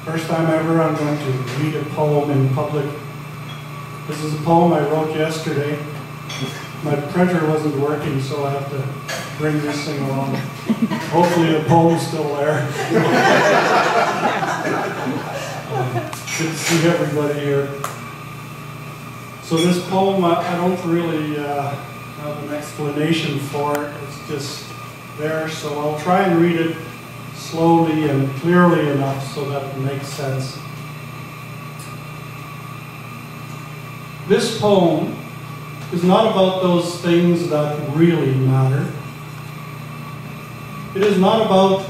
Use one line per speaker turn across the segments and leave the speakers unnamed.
First time ever I'm going to read a poem in public. This is a poem I wrote yesterday. My printer wasn't working, so I have to bring this thing along. Hopefully the poem's still there. Good to see everybody here. So this poem, I don't really have an explanation for it. It's just there, so I'll try and read it slowly and clearly enough so that it makes sense. This poem is not about those things that really matter. It is not about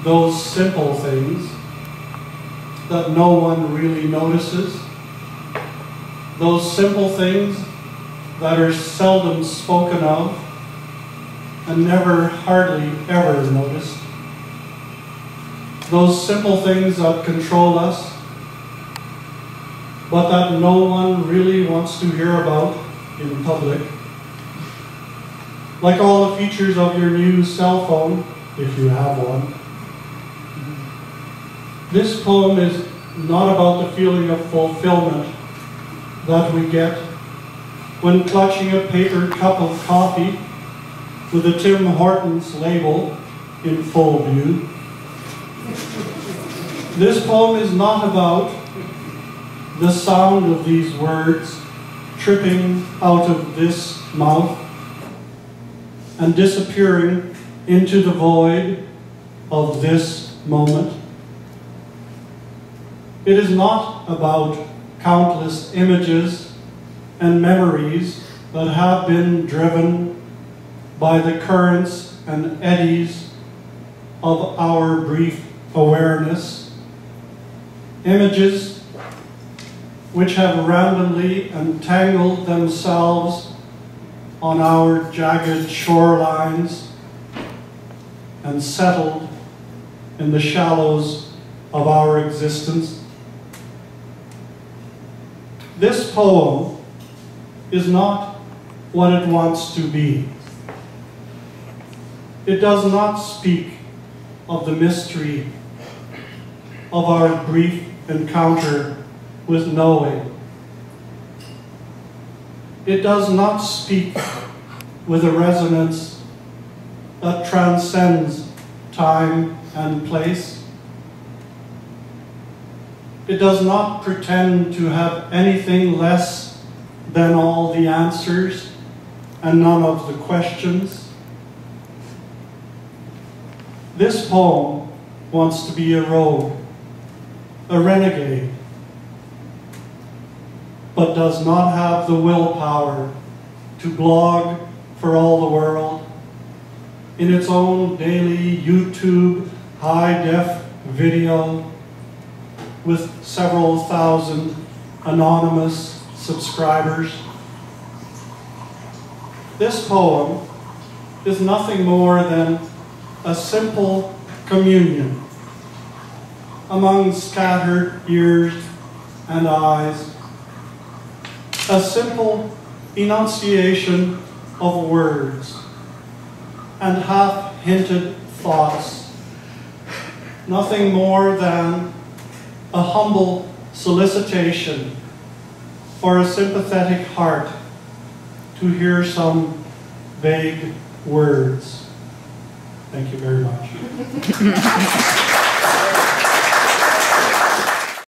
those simple things that no one really notices. Those simple things that are seldom spoken of and never, hardly ever noticed. Those simple things that control us, but that no one really wants to hear about in public. Like all the features of your new cell phone, if you have one. This poem is not about the feeling of fulfillment that we get when clutching a paper cup of coffee with a Tim Hortons label in full view. This poem is not about the sound of these words tripping out of this mouth and disappearing into the void of this moment. It is not about countless images and memories that have been driven by the currents and eddies of our brief awareness. Images which have randomly entangled themselves on our jagged shorelines and settled in the shallows of our existence. This poem is not what it wants to be. It does not speak of the mystery of our brief encounter with knowing. It does not speak with a resonance that transcends time and place. It does not pretend to have anything less than all the answers and none of the questions. This poem wants to be a rogue, a renegade, but does not have the willpower to blog for all the world in its own daily YouTube high-def video with several thousand anonymous subscribers. This poem is nothing more than a simple communion among scattered ears and eyes, a simple enunciation of words and half-hinted thoughts, nothing more than a humble solicitation for a sympathetic heart to hear some vague words. Thank you very much.